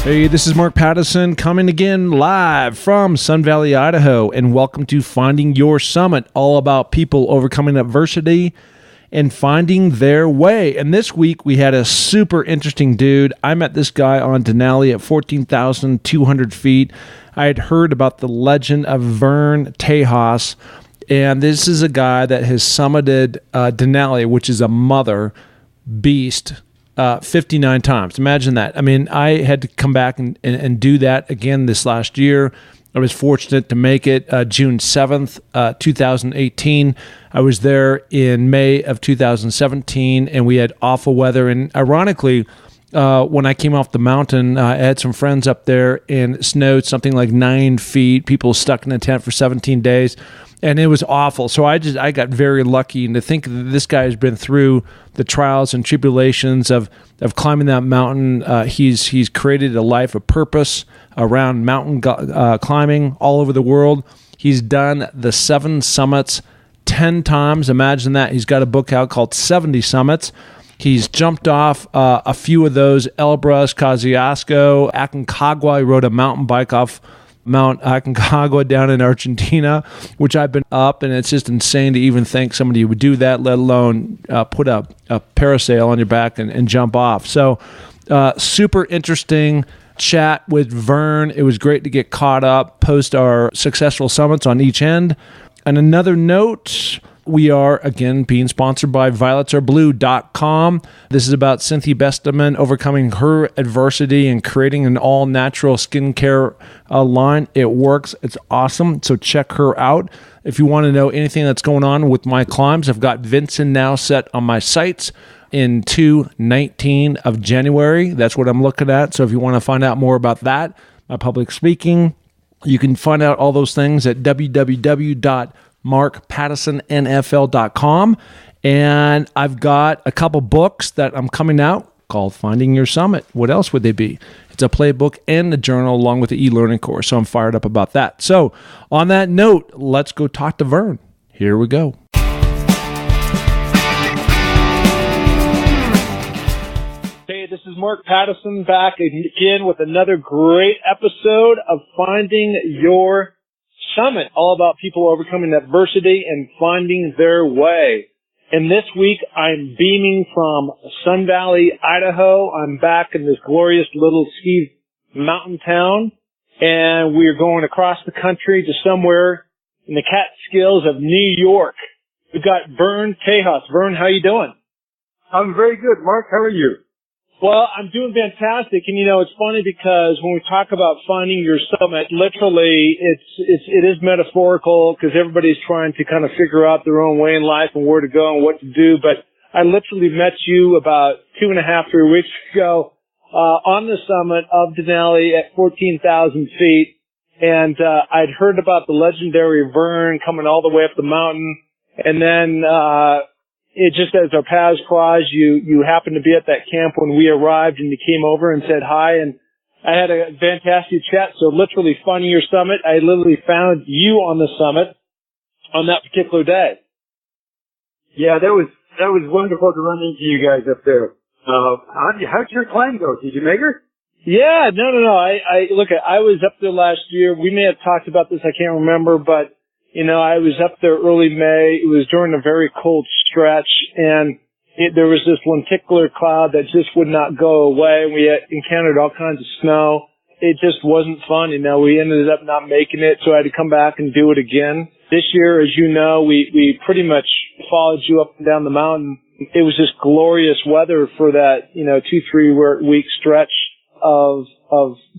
Hey, this is Mark Patterson coming again live from Sun Valley, Idaho, and welcome to Finding Your Summit, all about people overcoming adversity and finding their way. And this week we had a super interesting dude. I met this guy on Denali at 14,200 feet. I had heard about the legend of Vern Trejas, and this is a guy that has summited Denali, which is a mother beast, 59 times. Imagine that. I mean, I had to come back and do that again this last year. I was fortunate to make it June 7th, 2018. I was there in May of 2017, and we had awful weather. And ironically, when I came off the mountain, I had some friends up there, and it snowed something like 9 feet. People stuck in a tent for 17 days. And it was awful. So I got very lucky. And to think that this guy has been through the trials and tribulations of climbing that mountain, he's created a life of purpose around mountain climbing all over the world. He's done the 7 summits 10 times. Imagine that. He's got a book out called 70 Summits. He's jumped off a few of those: Elbrus, Kosciuszko, Aconcagua. He rode a mountain bike off Mount Aconcagua down in Argentina, which I've been up, and it's just insane to even think somebody would do that, let alone put a parasail on your back and jump off. So super interesting chat with Vern. It was great to get caught up, post our successful summits on each end. And another note, we are, again, being sponsored by violetsAreBlue.com. This is about Cynthia Besteman overcoming her adversity and creating an all-natural skincare line. It works. It's awesome. So check her out. If you want to know anything that's going on with my climbs, I've got Vinson now set on my sights in 19 of January. That's what I'm looking at. So if you want to find out more about that, my public speaking, you can find out all those things at www.markpattersonnfl.com. And I've got a couple books that I'm coming out called Finding Your Summit. What else would they be? It's a playbook and a journal along with the e-learning course. So I'm fired up about that. So on that note, let's go talk to Vern. Here we go. Hey, this is Mark Patterson back again with another great episode of Finding Your Summit, all about people overcoming adversity and finding their way. And this week, I'm beaming from Sun Valley, Idaho. I'm back in this glorious little ski mountain town, and we're going across the country to somewhere in the Catskills of New York. We've got Vern Trejas. Vern, how you doing? I'm very good, Mark. How are you? Well, I'm doing fantastic, and it's funny because when we talk about finding your summit, literally it is metaphorical because everybody's trying to kind of figure out their own way in life and where to go and what to do. But I literally met you about 2.5-3 weeks ago on the summit of Denali at 14,000 feet, and I'd heard about the legendary Vern coming all the way up the mountain, and then it just, as our paths crossed, you happened to be at that camp when we arrived, and you came over and said hi, and I had a fantastic chat. So literally Finding Your Summit, I literally found you on the summit on that particular day. Yeah, that was wonderful to run into you guys up there. How'd your climb go? Did you make her? Yeah, no. I was up there last year. We may have talked about this, I can't remember, but I was up there early May. It was during a very cold stretch, and there was this lenticular cloud that just would not go away. We had encountered all kinds of snow. It just wasn't fun. We ended up not making it, so I had to come back and do it again. This year, as you know, we pretty much followed you up and down the mountain. It was just glorious weather for that, 2-3 week stretch of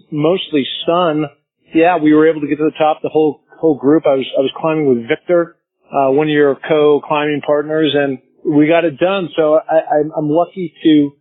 mostly sun. Yeah, we were able to get to the top, the whole group. I was climbing with Victor, one of your co-climbing partners, and we got it done. So I'm lucky to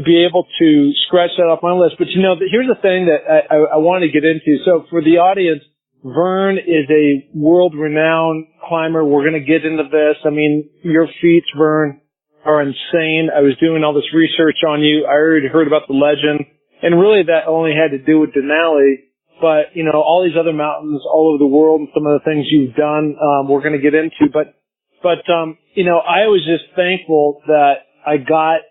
be able to scratch that off my list. But here's the thing that I want to get into. So for the audience, Vern is a world-renowned climber. We're going to get into this. I mean, your feats, Vern, are insane. I was doing all this research on you. I already heard about the legend, and really that only had to do with Denali. But, all these other mountains all over the world and some of the things you've done, we're going to get into. But I was just thankful that I got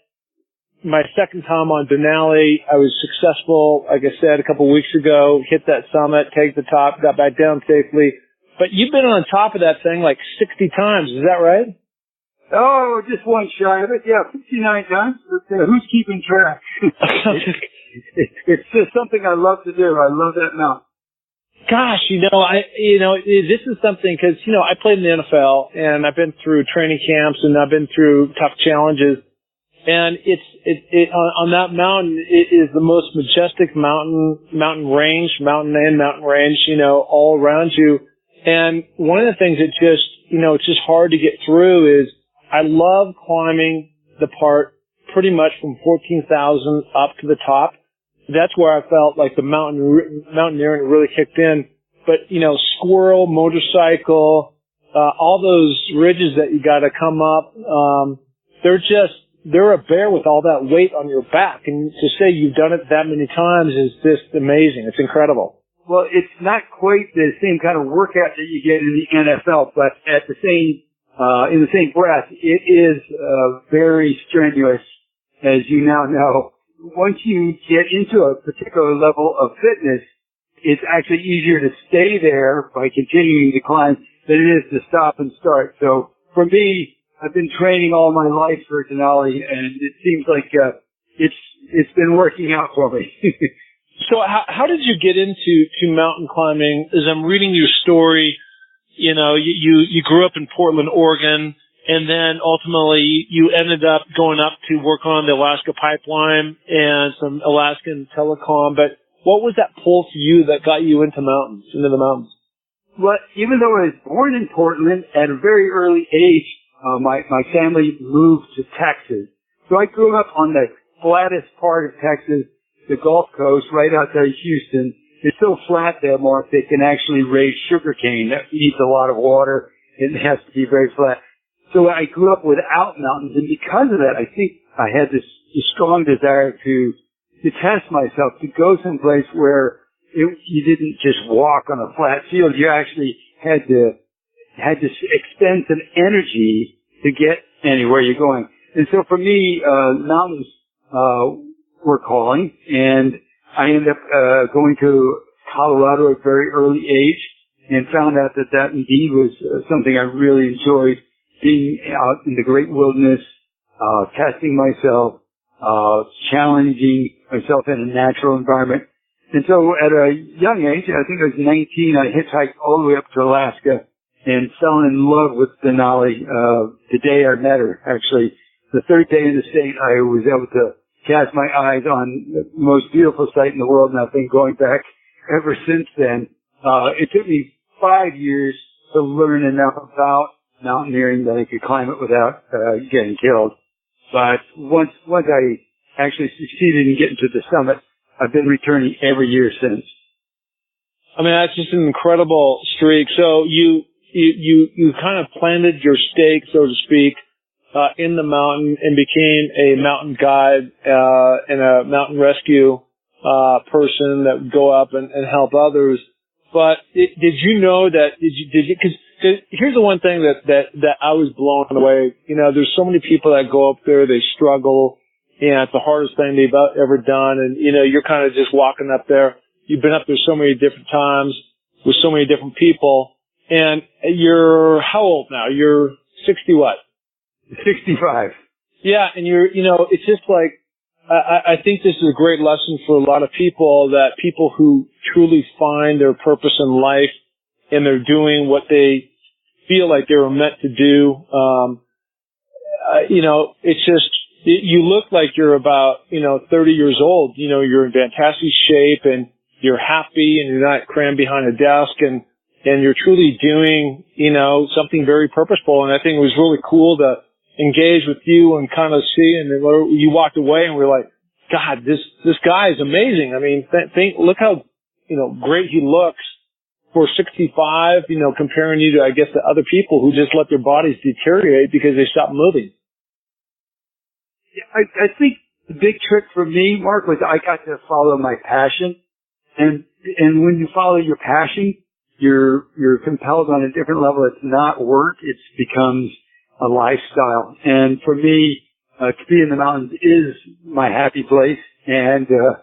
my second time on Denali. I was successful, like I said, a couple of weeks ago, hit that summit, take the top, got back down safely. But you've been on top of that thing like 60 times. Is that right? Oh, just one shy of it. Yeah, 59 times. But, who's keeping track? It's just something I love to do. I love that mountain. Gosh, this is something because, I played in the NFL and I've been through training camps and I've been through tough challenges. And on that mountain, it is the most majestic mountain range, all around you. And one of the things that it's just hard to get through is I love climbing the part pretty much from 14,000 up to the top. That's where I felt like the mountaineering really kicked in. But, squirrel, motorcycle, all those ridges that you got to come up, they're a bear with all that weight on your back. And to say you've done it that many times is just amazing. It's incredible. Well, it's not quite the same kind of workout that you get in the NFL, but at the same, in the same breath, it is, very strenuous, as you now know. Once you get into a particular level of fitness, it's actually easier to stay there by continuing to climb than it is to stop and start. So for me, I've been training all my life for Denali, and it seems like it's been working out for me. So how did you get into mountain climbing? As I'm reading your story, you grew up in Portland, Oregon, and then ultimately you ended up going up to work on the Alaska pipeline and some Alaskan telecom. But what was that pull for you that got you into the mountains? Well, even though I was born in Portland at a very early age, my family moved to Texas. So I grew up on the flattest part of Texas, the Gulf Coast, right outside Houston. It's so flat there, Mark, they can actually raise sugarcane. That needs a lot of water. It has to be very flat. So I grew up without mountains, and because of that, I think I had this strong desire to test myself, to go someplace where you didn't just walk on a flat field. You actually had to expend some energy to get anywhere you're going. And so for me, mountains were calling, and I ended up going to Colorado at a very early age and found out that indeed was something I really enjoyed, being out in the great wilderness, testing myself, challenging myself in a natural environment. And so at a young age, I think I was 19, I hitchhiked all the way up to Alaska and fell in love with Denali the day I met her, actually. The third day in the state, I was able to cast my eyes on the most beautiful sight in the world, and I've been going back ever since then. It took me 5 years to learn enough about mountaineering that I could climb it without getting killed. But once I actually succeeded in getting to the summit, I've been returning every year since. I mean, that's just an incredible streak. So you kind of planted your stake, so to speak, in the mountain and became a mountain guide and a mountain rescue person that would go up and help others. But did you know that? Because here's the one thing that I was blown away. There's so many people that go up there, they struggle, and it's the hardest thing they've ever done. And you're kind of just walking up there. You've been up there so many different times with so many different people. And you're how old now? You're 60 what? 65. Yeah, and it's just like, I think this is a great lesson for a lot of people, that people who truly find their purpose in life and they're doing what they feel like they were meant to do, it's just, you look like you're about, 30 years old. You're in fantastic shape and you're happy and you're not crammed behind a desk and you're truly doing, something very purposeful. And I think it was really cool to engage with you and kind of see, and then you walked away and we're like, God, this guy is amazing. I mean, look how, great he looks for 65, comparing you to, I guess, the other people who just let their bodies deteriorate because they stopped moving. I think the big trick for me, Mark, was I got to follow my passion. And when you follow your passion, you're compelled on a different level. It's not work. It becomes a lifestyle. And for me, to be in the mountains is my happy place, and to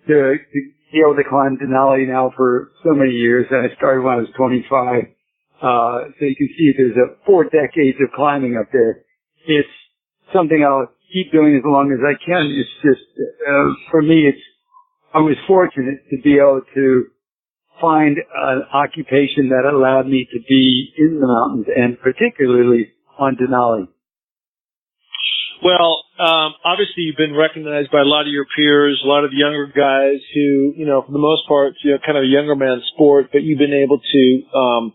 be able to climb Denali now for so many years. And I started when I was 25. So you can see there's 4 decades of climbing up there. It's something I'll keep doing as long as I can. It's just, for me, I was fortunate to be able to find an occupation that allowed me to be in the mountains, and particularly on Denali. Well, obviously you've been recognized by a lot of your peers, a lot of younger guys who, for the most part, kind of a younger man's sport, but you've been able to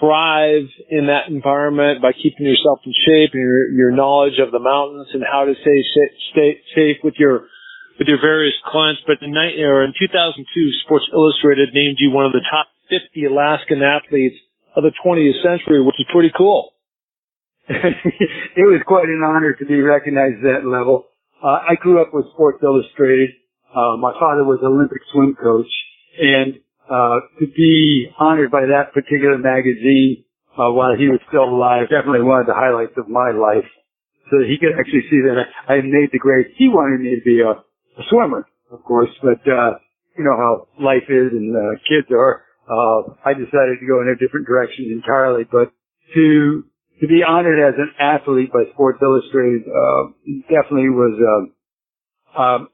thrive in that environment by keeping yourself in shape and your knowledge of the mountains and how to stay safe with your various clients. But in 2002, Sports Illustrated named you one of the top 50 Alaskan athletes of the 20th century, which is pretty cool. It was quite an honor to be recognized at that level. I grew up with Sports Illustrated. My father was an Olympic swim coach, and to be honored by that particular magazine while he was still alive, definitely one of the highlights of my life. So he could actually see that I had made the grade. He wanted me to be a swimmer, of course, but you know how life is and kids are. I decided to go in a different direction entirely, but to be honored as an athlete by Sports Illustrated definitely was a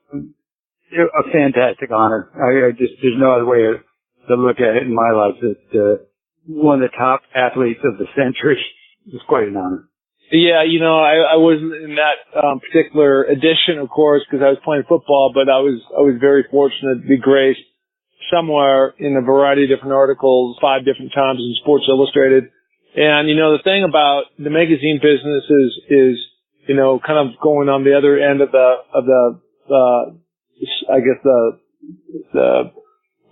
fantastic honor. There's no other way to look at it in my life. That one of the top athletes of the century was quite an honor. Yeah, I wasn't in that particular edition, of course, because I was playing football, but I was very fortunate to be graced somewhere in a variety of different articles 5 different times in Sports Illustrated. And, the thing about the magazine business is, kind of going on the other end of the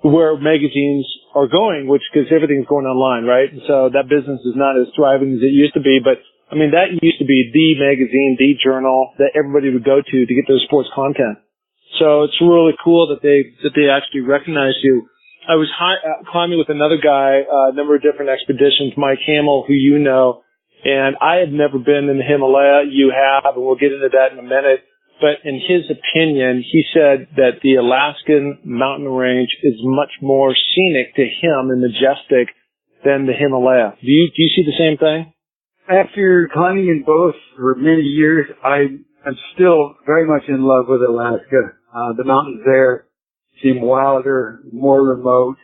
where magazines are going, because everything's going online, right? And so that business is not as thriving as it used to be, but that used to be the magazine, the journal that everybody would go to get their sports content. So it's really cool that they actually recognize you. I was climbing with another guy, a number of different expeditions, Mike Hamill, who you know, and I had never been in the Himalaya. You have, and we'll get into that in a minute. But in his opinion, he said that the Alaskan mountain range is much more scenic to him and majestic than the Himalaya. Do you see the same thing? After climbing in both for many years, I'm still very much in love with Alaska. The mountains there seem wilder, more remote,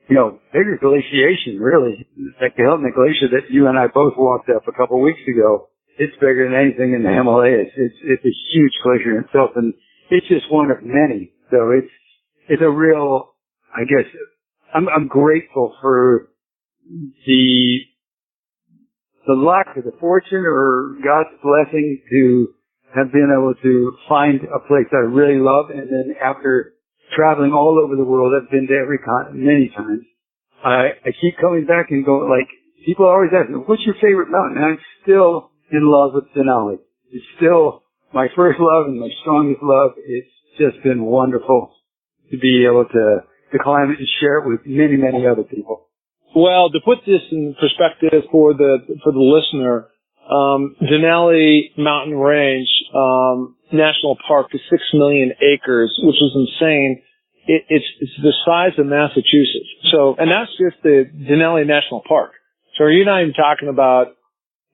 bigger glaciation, really. Like the Hilton Glacier that you and I both walked up a couple of weeks ago, it's bigger than anything in the Himalayas. It's a huge glacier in itself, and it's just one of many. So it's a real, I guess, I'm grateful for the luck or the fortune or God's blessing to have been able to find a place that I really love, and then after traveling all over the world, I've been to every continent many times. I keep coming back and going, people always ask me, what's your favorite mountain? And I'm still in love with Denali. It's still my first love and my strongest love. It's just been wonderful to be able to climb it and share it with many, many other people. Well, to put this in perspective for the listener, Denali Mountain Range National Park is 6 million acres, which is insane. It's the size of Massachusetts. So, and that's just the Denali National Park. So you're not even talking about,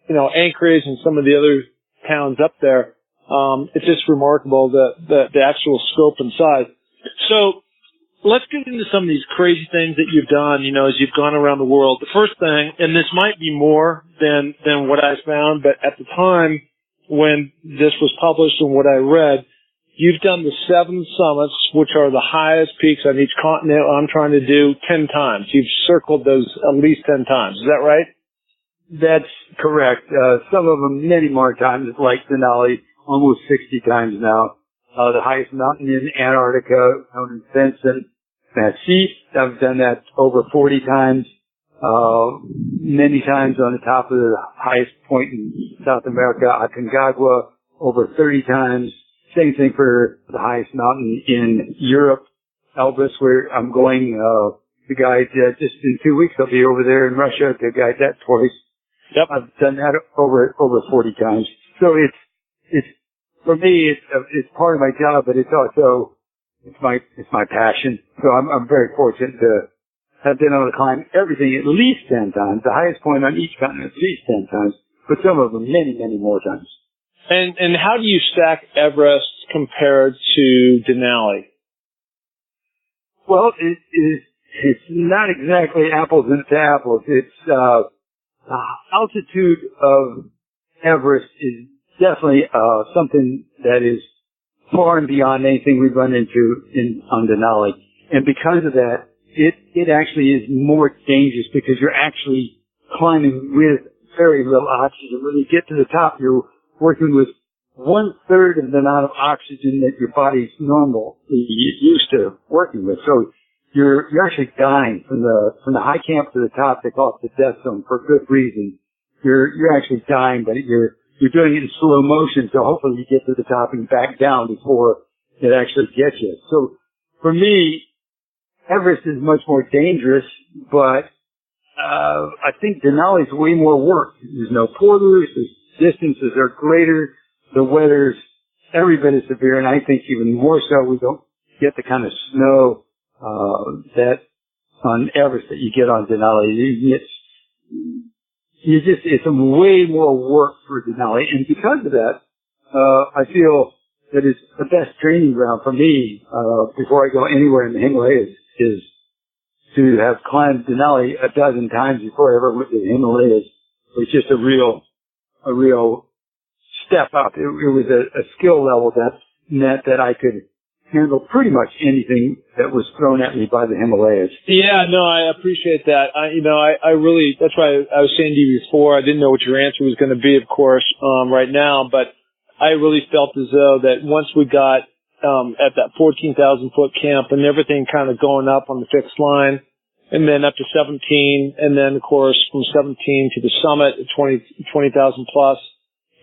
Anchorage and some of the other towns up there. It's just remarkable the actual scope and size. So let's get into some of these crazy things that you've done, as you've gone around the world. The first thing, and this might be more than what I found, but at the time when this was published and what I read, you've done the 7 summits, which are the highest peaks on each continent I'm trying to do 10 times. You've circled those at least 10 times. Is that right? That's correct. Some of them many more times, like Denali, almost 60 times now. The highest mountain in Antarctica, known as Vinson. I've done that over 40 times. Many times on the top of the highest point in South America, Aconcagua, over 30 times. Same thing for the highest mountain in Europe, Elbrus, where I'm going. The guide, just in 2 weeks, I'll be over there in Russia to guide that twice. Yep. I've done that over 40 times. So it's for me, it's part of my job, but it's also, it's my passion. So I'm very fortunate to have been able to climb everything at least 10 times, the highest point on each continent at least 10 times, but some of them many, many more times. And how do you stack Everest compared to Denali? Well, it's not exactly apples and apples. It's, the altitude of Everest is definitely, something that is far and beyond anything we've run into on Denali. And because of that, it actually is more dangerous because you're actually climbing with very little oxygen. When you get to the top, you're working with 1/3 of the amount of oxygen that your body's normally used to working with. So you're actually dying from the high camp to the top. They call it the death zone for good reason. You're actually dying, but you're doing it in slow motion. So hopefully you get to the top and back down before it actually gets you. So for me, Everest is much more dangerous, but I think Denali is way more work. There's no porters, the distances are greater, the weather's every bit as severe, and I think even more so we don't get the kind of snow that on Everest that you get on Denali. It's way more work for Denali, and because of that, I feel that it's the best training ground for me before I go anywhere in the Himalayas is to have climbed Denali a dozen times before I ever went to the Himalayas. It was just a real step up. It was a skill level that meant that I could handle pretty much anything that was thrown at me by the Himalayas. Yeah, no, I appreciate that. I really, that's why I was saying to you before, I didn't know what your answer was going to be, of course, right now, but I really felt as though that once we got at that 14,000 foot camp and everything kind of going up on the fixed line, and then up to 17, and then of course from 17 to the summit at 20,000 plus,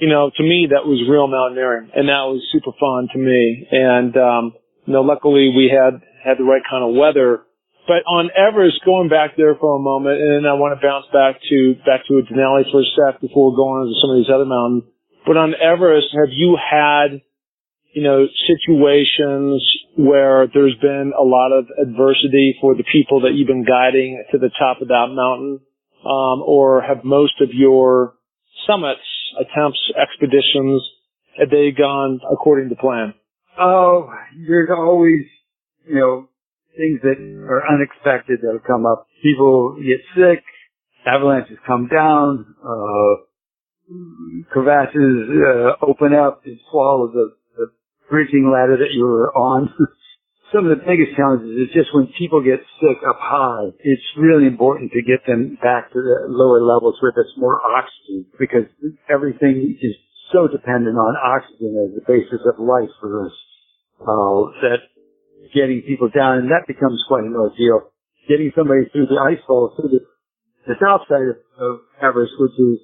to me that was real mountaineering, and that was super fun to me. And luckily we had the right kind of weather. But on Everest, going back there for a moment, and then I want to bounce back to Denali for a sec before going into some of these other mountains. But on Everest, have you had situations where there's been a lot of adversity for the people that you've been guiding to the top of that mountain? Or have most of your summits, attempts, expeditions, have they gone according to plan? Oh, there's always, things that are unexpected that have come up. People get sick, avalanches come down, crevasses open up and swallow the bridging ladder that you were on. Some of the biggest challenges is just when people get sick up high, it's really important to get them back to the lower levels where there's more oxygen, because everything is so dependent on oxygen as the basis of life for us, that getting people down, and that becomes quite an ordeal. Getting somebody through the ice fall, through the south side of Everest, which is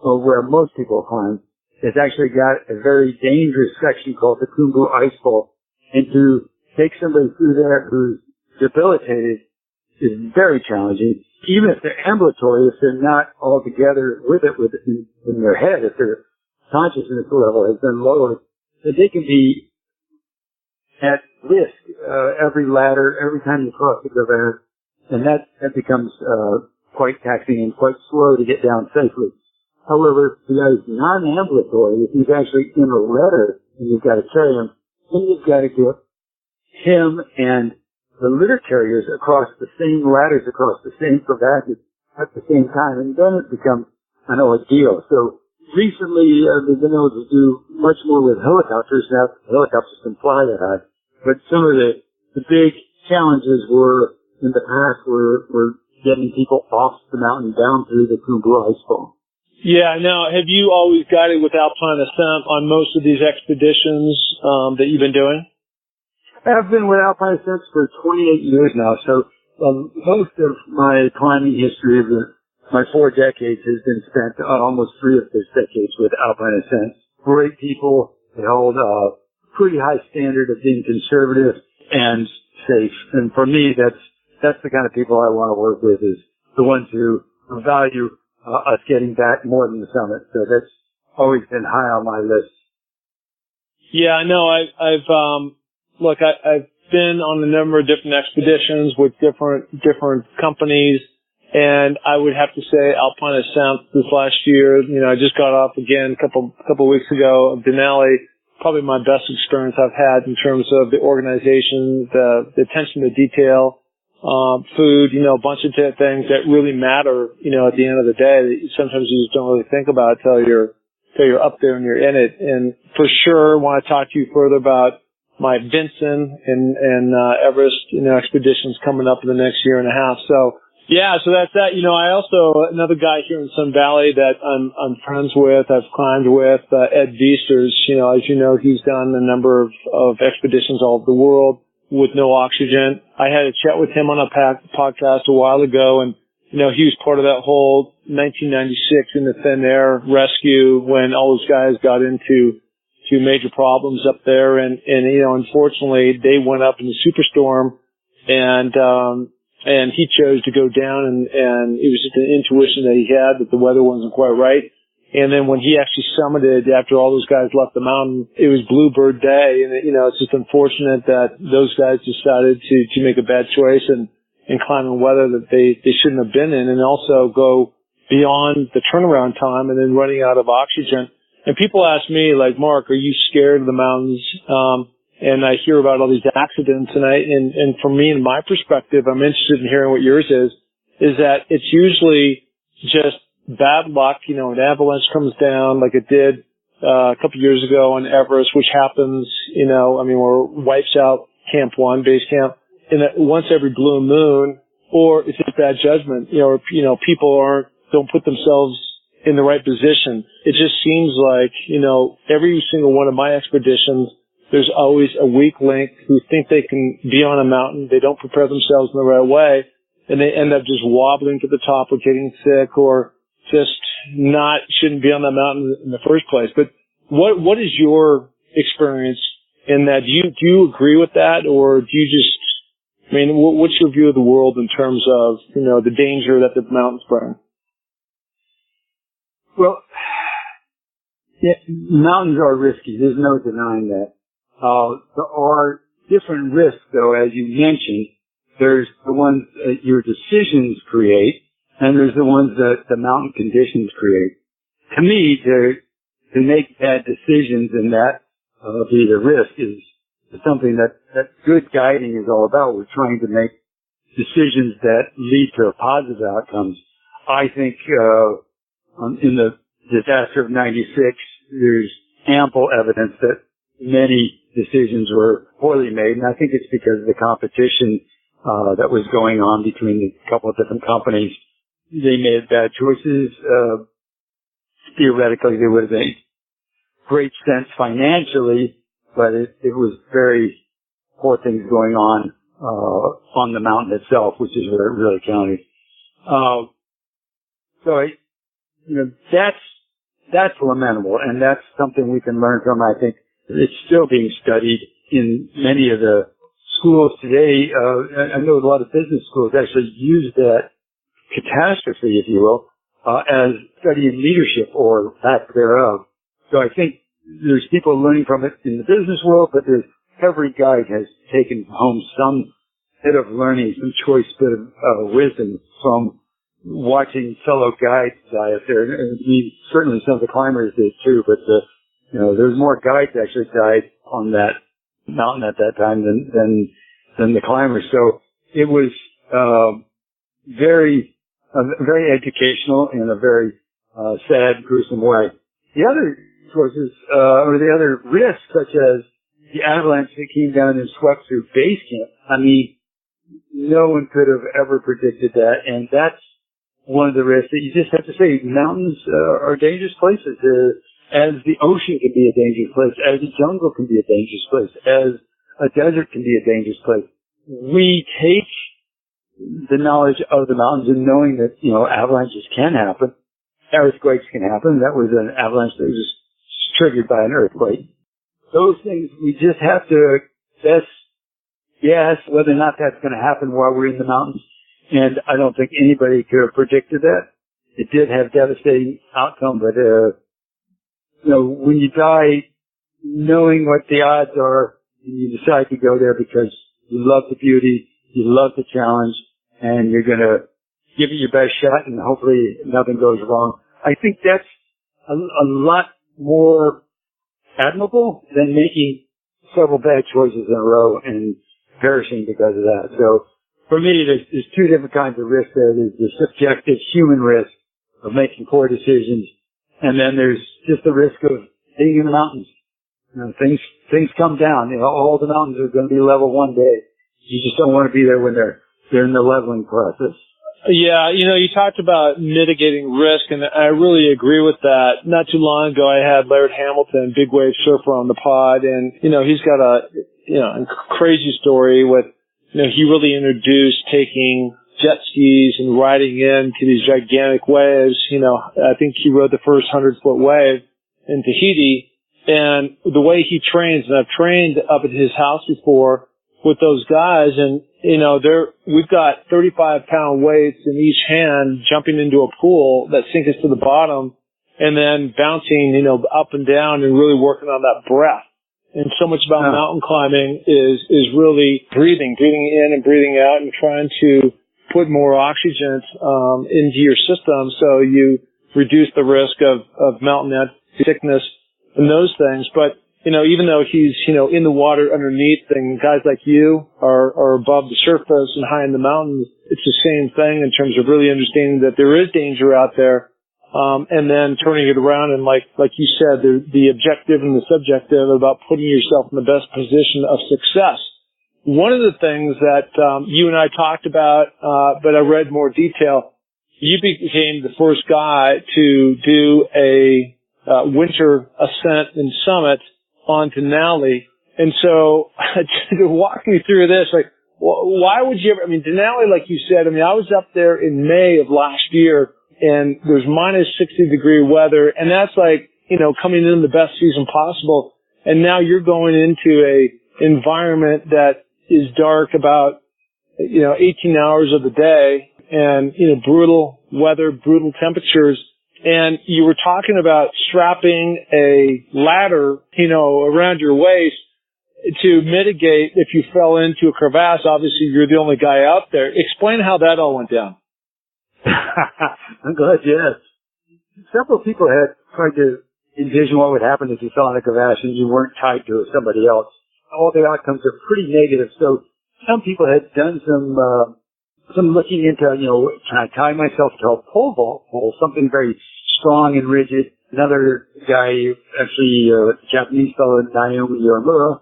where most people climb, has actually got a very dangerous section called the Khumbu Icefall, and to take somebody through there who's debilitated is very challenging. Even if they're ambulatory, if they're not all together with it in their head, if their consciousness level has been lowered, that they can be at risk every time you cross the crevasse, and that becomes quite taxing and quite slow to get down safely. However, if the guy is non-ambulatory, if he's actually in a litter and you've got to carry him, then you've got to get him and the litter carriers across the same ladders, across the same crevasses at the same time, and then it becomes an ordeal. So recently, they've been able to do much more with helicopters. Now, helicopters can fly that high, but some of the big challenges in the past were getting people off the mountain down through the Khumbu Icefall. Yeah. Now, have you always guided with alpine ascent on most of these expeditions that you've been doing? I've been with alpine ascents for 28 years now, so most of my climbing history of my 4 decades has been spent on almost 3 of those decades with alpine ascents. Great people. They hold a pretty high standard of being conservative and safe. And for me, that's the kind of people I want to work with, is the ones who value us getting back more than the summit. So that's always been high on my list. Yeah, no, I've been on a number of different expeditions with different companies, and I would have to say Alpine Ascent this last year. I just got off again a couple weeks ago of Denali. Probably my best experience I've had in terms of the organization, the attention to detail, food, a bunch of things that really matter, at the end of the day that sometimes you just don't really think about till you're up there and you're in it. And for sure, want to talk to you further about my Vinson and Everest, expeditions coming up in the next year and a half. So yeah, so that's that. I also, another guy here in Sun Valley that I'm friends with, I've climbed with, Ed Viesters, as you know, he's done a number of expeditions all over the world with no oxygen. I had a chat with him on a podcast a while ago, and he was part of that whole 1996 in the thin air rescue when all those guys got into major problems up there, and unfortunately they went up in the superstorm, and he chose to go down, and it was just an intuition that he had that the weather wasn't quite right. And then when he actually summited after all those guys left the mountain, it was Bluebird Day, and it's just unfortunate that those guys decided to make a bad choice and climb in weather that they shouldn't have been in, and also go beyond the turnaround time and then running out of oxygen. And people ask me, like, Mark, are you scared of the mountains? And I hear about all these accidents, and for me, in my perspective, I'm interested in hearing what yours is that it's usually just bad luck, an avalanche comes down like it did a couple years ago on Everest, which happens, where it wipes out Camp 1, base camp, and once every blue moon, or it's just bad judgment, or people don't put themselves in the right position. It just seems like, every single one of my expeditions, there's always a weak link who think they can be on a mountain. They don't prepare themselves in the right way, and they end up just wobbling to the top or getting sick or just shouldn't be on the mountain in the first place. But what is your experience in that? Do you agree with that, or do you just, what's your view of the world in terms of, the danger that the mountains bring? Well, yeah, mountains are risky. There's no denying that. There are different risks, though, as you mentioned. There's the ones that your decisions create, and there's the ones that the mountain conditions create. To me, to make bad decisions and that be the risk is something that good guiding is all about. We're trying to make decisions that lead to positive outcomes. I think in the disaster of 96, there's ample evidence that many decisions were poorly made, and I think it's because of the competition that was going on between a couple of different companies. They made bad choices. Theoretically, they would have made great sense financially, but it was very poor things going on the mountain itself, which is where it really counted. That's lamentable, and that's something we can learn from. I think it's still being studied in many of the schools today. I know a lot of business schools actually use that catastrophe, if you will, as studying leadership or lack thereof. So I think there's people learning from it in the business world, but every guide has taken home some bit of learning, some choice bit of wisdom from watching fellow guides die up there. And certainly some of the climbers did too, but there's more guides actually died on that mountain at that time than the climbers. So it was very educational in a very sad, gruesome way. The other choices or the other risks, such as the avalanche that came down and swept through base camp. No one could have ever predicted that, and that's one of the risks that you just have to say. Mountains are dangerous places, as the ocean can be a dangerous place, as the jungle can be a dangerous place, as a desert can be a dangerous place. We take the knowledge of the mountains and knowing that, avalanches can happen, earthquakes can happen. That was an avalanche that was triggered by an earthquake. Those things, we just have to best guess whether or not that's going to happen while we're in the mountains. And I don't think anybody could have predicted that. It did have devastating outcome, but, when you die knowing what the odds are, and you decide to go there because you love the beauty, you love the challenge, and you're going to give it your best shot, and hopefully nothing goes wrong. I think that's a lot more admirable than making several bad choices in a row and perishing because of that. So for me, there's two different kinds of risk there. There's the subjective human risk of making poor decisions, and then there's just the risk of being in the mountains. You know, things come down. You know, all the mountains are going to be level one day. You just don't want to be there when they're in the leveling process. Yeah, you talked about mitigating risk, and I really agree with that. Not too long ago, I had Laird Hamilton, big wave surfer, on the pod, and, he's got a crazy story with, he really introduced taking jet skis and riding into these gigantic waves. I think he rode the first 100-foot wave in Tahiti, and the way he trains, and I've trained up at his house before with those guys, and we've got 35-pound weights in each hand jumping into a pool that sink us to the bottom, and then bouncing, up and down and really working on that breath. And so much about mountain climbing is really breathing in and breathing out, and trying to put more oxygen into your system so you reduce the risk of mountain sickness and those things. But even though he's, in the water underneath, and guys like you are above the surface and high in the mountains, it's the same thing in terms of really understanding that there is danger out there, and then turning it around and like you said, the objective and the subjective about putting yourself in the best position of success. One of the things that you and I talked about, but I read more detail, you became the first guy to do a winter ascent and summit on Denali. And so walk me through this, why would you ever, Denali, like you said, I was up there in May of last year, and there's minus 60-degree weather, and that's coming in the best season possible. And now you're going into a environment that is dark about, 18 hours of the day, and, brutal weather, brutal temperatures. And you were talking about strapping a ladder, around your waist to mitigate if you fell into a crevasse. Obviously, you're the only guy out there. Explain how that all went down. I'm glad you asked. Several people had tried to envision what would happen if you fell in a crevasse and you weren't tied to somebody else. All the outcomes are pretty negative. So some people had done some looking into, can I tie myself to a pole, something very strong and rigid. Another guy, actually a Japanese fellow, Naomi Yoramura,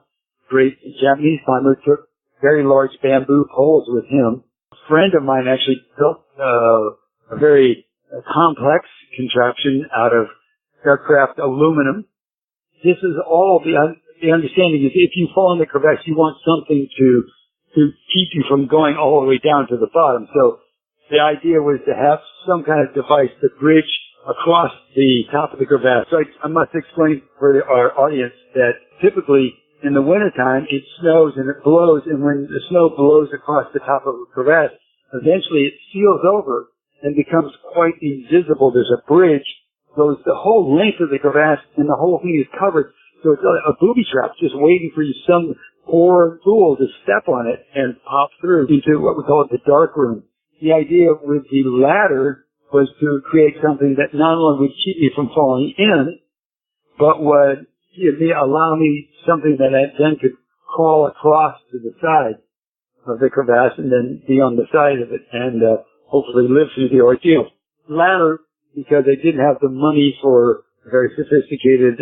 great Japanese climber, took very large bamboo poles with him. A friend of mine actually built a very complex contraption out of aircraft aluminum. This is all the understanding is if you fall in the crevasse, you want something to keep you from going all the way down to the bottom. So the idea was to have some kind of device to bridge across the top of the crevasse. So I must explain for our audience that typically in the wintertime it snows and it blows, and when the snow blows across the top of the crevasse, eventually it seals over and becomes quite invisible. There's a bridge, goes the whole length of the crevasse, and the whole thing is covered. So it's a booby trap just waiting for you, some poor fool to step on it and pop through into what we call the dark room. The idea with the ladder was to create something that not only would keep me from falling in, but would allow me something that I then could crawl across to the side of the crevasse and then be on the side of it and hopefully live through the ordeal. Ladder, because I didn't have the money for a very sophisticated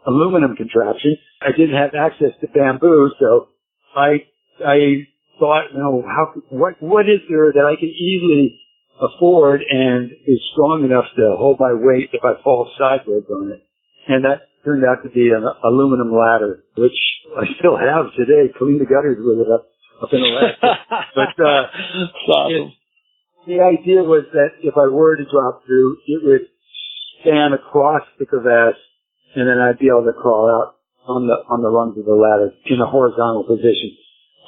aluminum contraption, I didn't have access to bamboo, so I thought, what is there that I can easily afford and is strong enough to hold my weight if I fall sideways on it? And that turned out to be an aluminum ladder, which I still have today. Clean the gutters with it up in Alaska. But awesome. The idea was that if I were to drop through, it would span across the crevasse, and then I'd be able to crawl out on the rungs of the ladder in a horizontal position.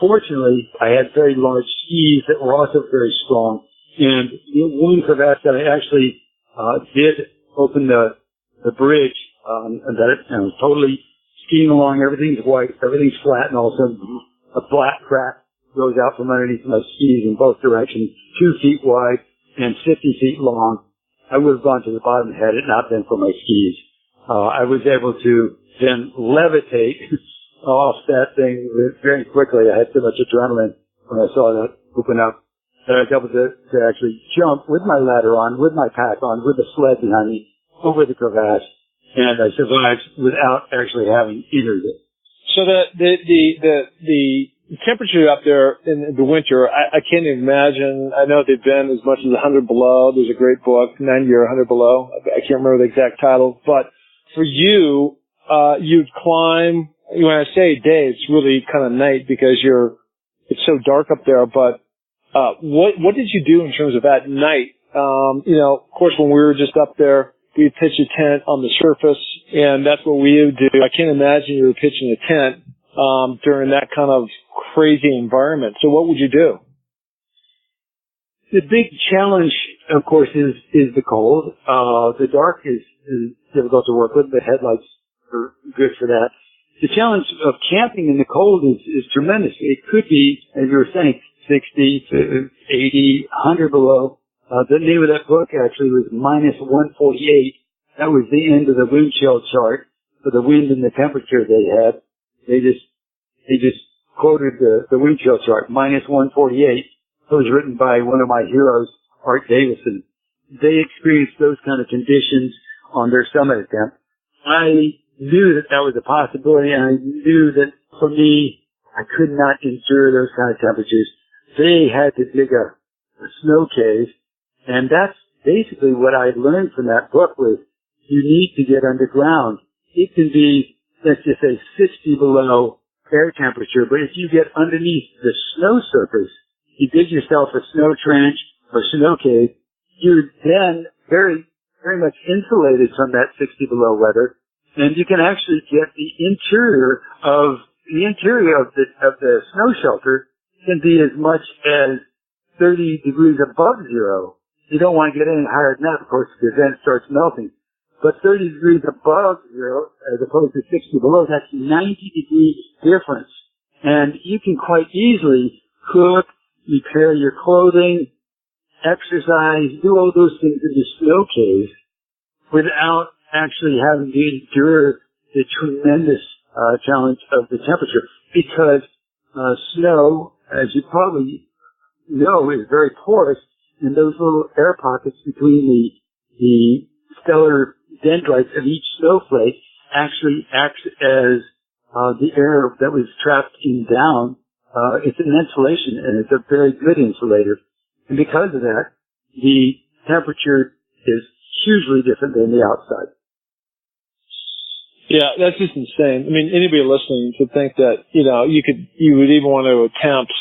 Fortunately, I had very large skis that were also very strong, and one crevasse that I actually did open the bridge, that totally skiing along, everything's white, everything's flat, and all of a sudden a black crack goes out from underneath my skis in both directions, 2 feet wide and 50 feet long. I would have gone to the bottom had it not been for my skis. I was able to then levitate off that thing very quickly. I had so much adrenaline when I saw that open up that I was able to actually jump with my ladder on, with my pack on, with the sled behind me over the crevasse, and I survived without actually having injured it. So the temperature up there in the winter, I can't even imagine. I know they've been as much as 100 below. There's a great book, 90 or 100 below. I can't remember the exact title, but for you, you'd climb. When I say day, it's really kind of night because it's so dark up there. But what did you do in terms of at night? Of course, when we were just up there, we'd pitch a tent on the surface, and that's what we would do. I can't imagine you were pitching a tent during that kind of crazy environment. So what would you do? The big challenge, of course, is the cold. The dark is difficult to work with. The headlights are good for that. The challenge of camping in the cold is tremendous. It could be, as you were saying, 60 to 80, 100 below. The name of that book actually was minus 148. That was the end of the wind chill chart for the wind and the temperature they had. They just quoted the wind chill chart, minus 148. It was written by one of my heroes, Art Davison. They experienced those kind of conditions on their summit attempt. I knew that was a possibility, and I knew that for me, I could not endure those kind of temperatures. They had to dig a snow cave, and that's basically what I learned from that book was you need to get underground. It can be, let's just say, 60 below air temperature, but if you get underneath the snow surface, you dig yourself a snow trench or snow cave, you're then very, very much insulated from that 60 below weather, and you can actually get the interior of the snow shelter can be as much as 30 degrees above zero. You don't want to get any higher than that, of course, because then it starts melting. But 30 degrees above zero, as opposed to 60 below, that's 90 degrees difference. And you can quite easily cook, repair your clothing, exercise, do all those things in the snow caves without actually having to endure the tremendous challenge of the temperature. Because snow, as you probably know, is very porous, and those little air pockets between the stellar dendrites of each snowflake actually acts as the air that was trapped in down. It's an insulation, and it's a very good insulator. And because of that, the temperature is hugely different than the outside. Yeah, that's just insane. I mean, anybody listening should think that, you would even want to attempt,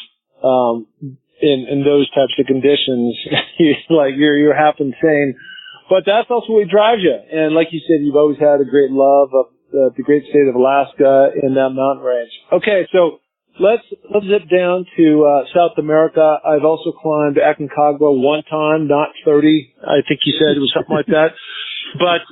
in those types of conditions, like you're half insane. But that's also what drives you. And like you said, you've always had a great love of the great state of Alaska and that mountain range. Okay, so let's zip down to South America. I've also climbed Aconcagua one time, not 30. I think you said it was something like that. But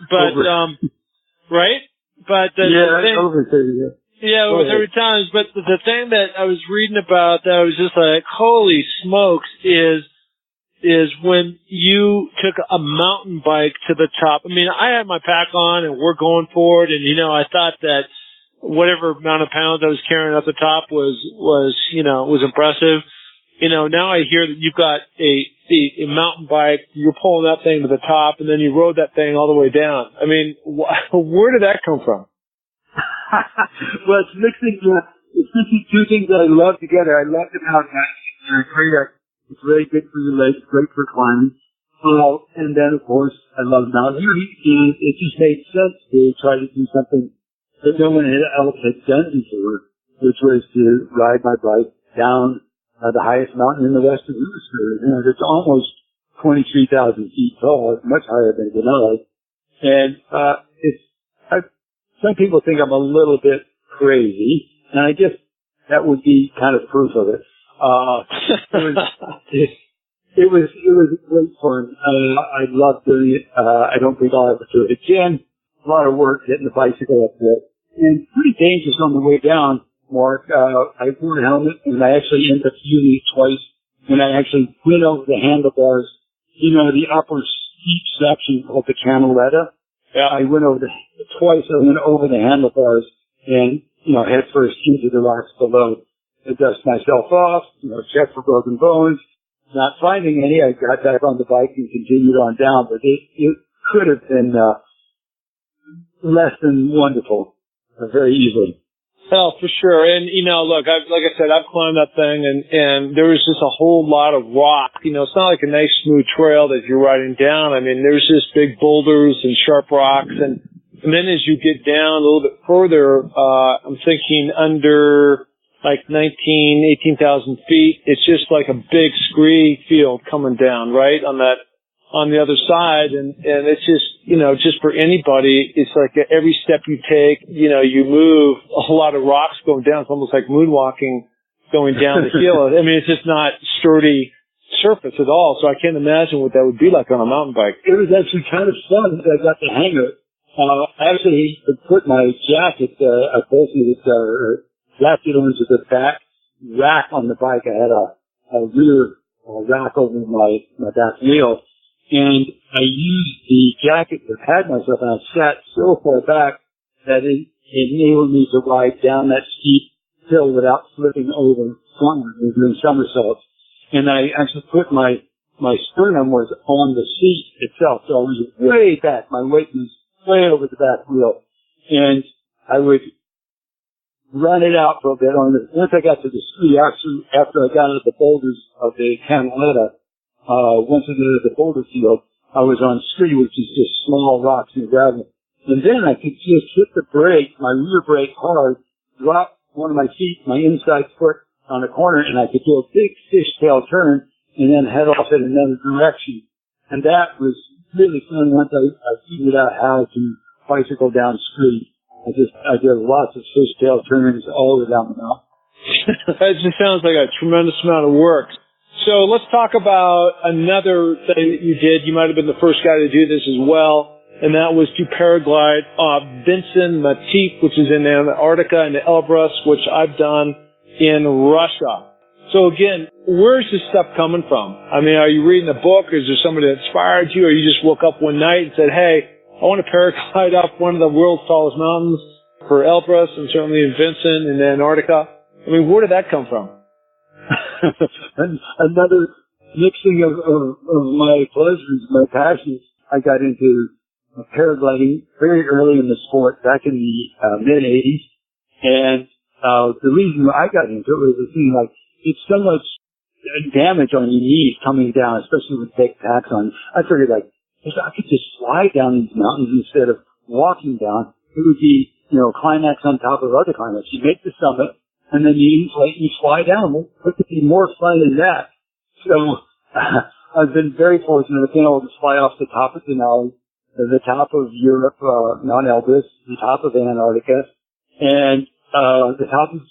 right? But over 30. Yeah, over 30 times. But the thing that I was reading about that I was just like, holy smokes, is when you took a mountain bike to the top. I mean, I had my pack on and we're going for it, and I thought that whatever amount of pounds I was carrying at the top was impressive. Now I hear that you've got a mountain bike, you're pulling that thing to the top, and then you rode that thing all the way down. I mean, where did that come from? Well, it's mixing two things that I love together. I love the mountain biking. They're great. It's really good for your legs, great for climbing. And then, of course, I love mountaineering. And it just made sense to try to do something that no one else had done before, which was to ride my bike down the highest mountain in the Western Hemisphere. It's almost 23,000 feet tall. It's much higher than Denali. And some people think I'm a little bit crazy, and I guess that would be kind of proof of it. It was great fun. I loved doing it. I don't think I'll ever do it again. A lot of work getting the bicycle up there. and pretty dangerous on the way down, Mark. I wore a helmet, and I actually ended up using it twice. And I actually went over the handlebars, the upper steep section of the canaletta. Yeah. I went over twice. I went over the handlebars and, head first into the rocks below. I dust myself off, check for broken bones. Not finding any, I got back on the bike and continued on down, but it could have been, less than wonderful, very easily. Oh, for sure. And, look, like I said, I've climbed that thing and there was just a whole lot of rock. It's not like a nice smooth trail that you're riding down. I mean, there's just big boulders and sharp rocks. And then as you get down a little bit further, I'm thinking under like 18,000 feet, it's just like a big scree field coming down, right? On the other side. And it's just, just for anybody, it's like every step you take, you move a lot of rocks going down. It's almost like moonwalking going down the hill. I mean, it's just not sturdy surface at all. So I can't imagine what that would be like on a mountain bike. It was actually kind of fun. I got the hang of it. I actually put my jacket, I bolted it, wrapped it onto the back rack on the bike. I had a rear rack over my back wheel. And I used the jacket to pad myself, and I sat so far back that it enabled me to ride down that steep hill without flipping over forward and doing somersaults. And I actually put my sternum was on the seat itself, so I was way back. My weight was way over the back wheel. And I would run it out for a bit. Once I got to the street, after I got out of the boulders of the canaletta, once I got to the boulder field, I was on street, which is just small rocks and gravel. And then I could just hit the brake, my rear brake hard, drop one of my feet, my inside foot on a corner, and I could do a big fishtail turn and then head off in another direction. And that was really fun once I figured out how to bicycle down street. I did lots of fishtail turns all the way down the mountain. That just sounds like a tremendous amount of work. So let's talk about another thing that you did. You might have been the first guy to do this as well, and that was to paraglide Vinson, which is in Antarctica, and the EVEREST, which I've done in Russia. So again, where's this stuff coming from? I mean, are you reading a book? Is there somebody that inspired you, or you just woke up one night and said, hey, I want to paraglide up one of the world's tallest mountains for EVEREST and certainly in Vinson in Antarctica? I mean, where did that come from? Another mixing of my pleasures, my passions. I got into paragliding very early in the sport, back in the mid-'80s. And the reason I got into it was the thing, like, it's so much damage on your knees coming down, especially with big packs on. I figured, like, if I could just slide down these mountains instead of walking down, it would be, climax on top of other climax. You make the summit, and then you fly down. What could be more fun than that? So I've been very fortunate. I've been able to fly off the top of Denali, the top of Europe, Mount Elbrus, the top of Antarctica, and the top of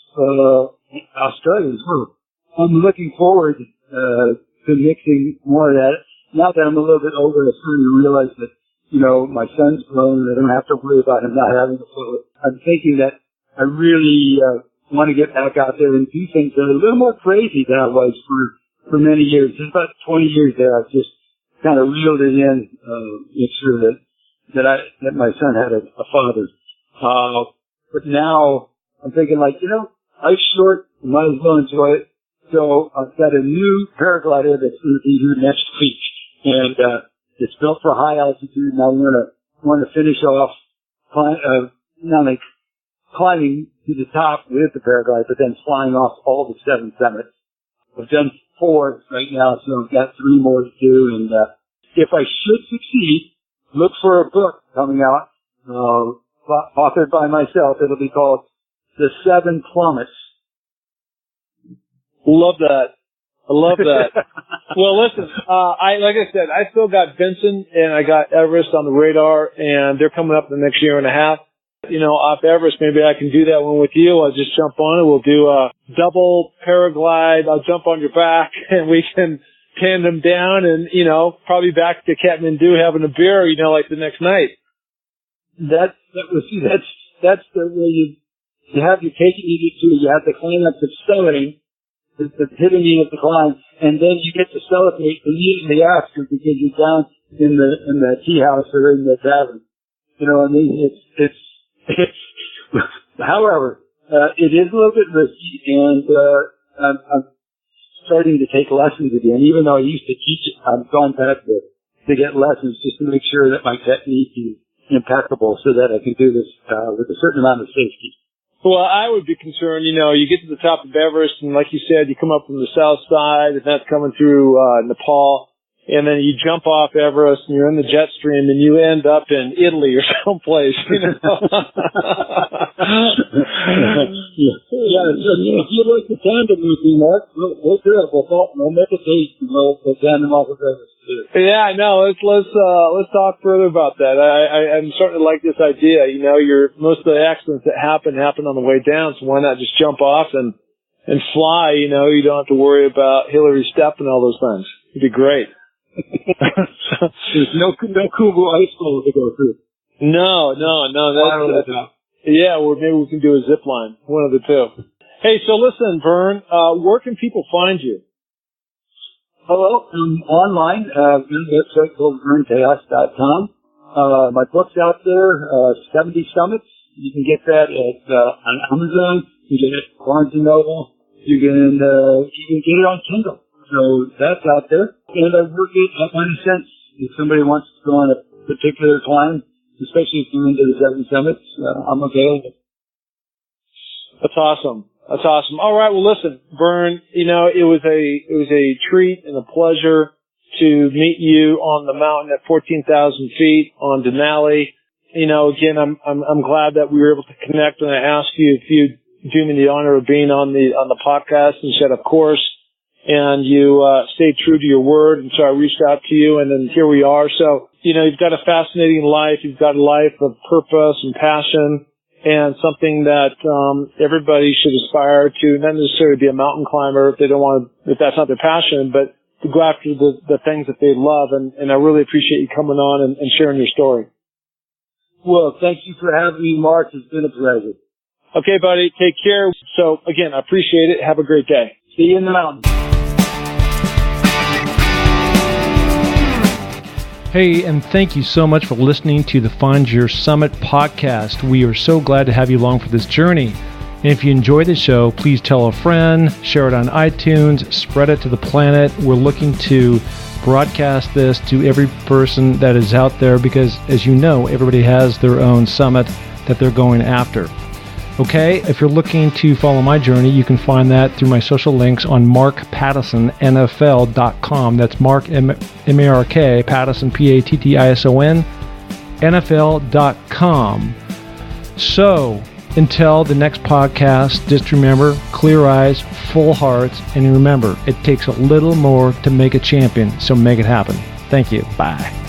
Australia as well. I'm looking forward to mixing more of that. Now that I'm a little bit older, I'm starting to realize that, my son's grown and I don't have to worry about him not having a foot. I'm thinking that I really want to get back out there and do things that are a little more crazy than I was for many years. Just about 20 years there, I've just kind of reeled it in, make sure that my son had a father. But now I'm thinking, like, life's short, might as well enjoy it. So I've got a new paraglider that's going to be here next week, and it's built for high altitude. And I want to finish off not only climbing to the top with the paraglider, but then flying off all the 7 summits. I've done 4 right now, so I've got 3 more to do. And if I should succeed, look for a book coming out, authored by myself. It'll be called The 7 Plummets. Love that. I love that. Well, listen, like I said, I still got Vinson and I got Everest on the radar, and they're coming up in the next year and a half. Off Everest, maybe I can do that one with you. I'll just jump on it. We'll do a double paraglide. I'll jump on your back and we can tandem down and, probably back to Kathmandu having a beer, like the next night. That's that's the way you have your cake and eat it too. You have the clean up the sewing, the epitome of the climb, and then you get to celebrate immediately after because you're down in the tea house or in the tavern. You know, I mean, it's however, it is a little bit risky, and I'm starting to take lessons again. Even though I used to teach it, I've gone back to get lessons just to make sure that my technique is impeccable so that I can do this with a certain amount of safety. Well, I would be concerned, you know, you get to the top of Everest, and like you said, you come up from the south side, and that's coming through Nepal, and then you jump off Everest, and you're in the jet stream, and you end up in Italy or someplace, you know. Yeah, if you like the tandem with me, Mark, we'll do it. We'll make a date, and we'll tandem off of Everest. Yeah, I know. Let's talk further about that. I'm starting to like this idea. You know, most of the accidents that happen on the way down. So why not just jump off and fly? You know, you don't have to worry about Hillary Step and all those things. It'd be great. There's no Kubu ice flow to go through. No. Yeah, or maybe we can do a zip line. One of the two. Hey, so listen, Vern, where can people find you? Hello, I'm online, on the website called VernTrejas.com. My book's out there, 70 Summits. You can get that on Amazon. You can get it at Barnes & Noble. You can get it on Kindle. So that's out there. And I work on ascents. If somebody wants to go on a particular climb, especially if you're into the 7 Summits, I'm available. That's awesome. That's awesome. All right. Well, listen, Vern, you know, it was a treat and a pleasure to meet you on the mountain at 14,000 feet on Denali. You know, again, I'm glad that we were able to connect, and I asked you if you'd do me the honor of being on the podcast, and said, of course, and you stayed true to your word, and so I reached out to you, and then here we are. So, you know, you've got a fascinating life. You've got a life of purpose and passion, and something that everybody should aspire to, not necessarily be a mountain climber if that's not their passion, but to go after the things that they love. And I really appreciate you coming on and sharing your story. Well, thank you for having me, Mark. It's been a pleasure. Okay, buddy. Take care. So, again, I appreciate it. Have a great day. See you in the mountains. Hey, and thank you so much for listening to the Find Your Summit podcast. We are so glad to have you along for this journey. And if you enjoy the show, please tell a friend, share it on iTunes, spread it to the planet. We're looking to broadcast this to every person that is out there because, as you know, everybody has their own summit that they're going after. Okay, if you're looking to follow my journey, you can find that through my social links on markpattisonnfl.com. That's Mark, M-A-R-K, Pattison, P-A-T-T-I-S-O-N, NFL.com. So, until the next podcast, just remember, clear eyes, full hearts, and remember, it takes a little more to make a champion, so make it happen. Thank you. Bye.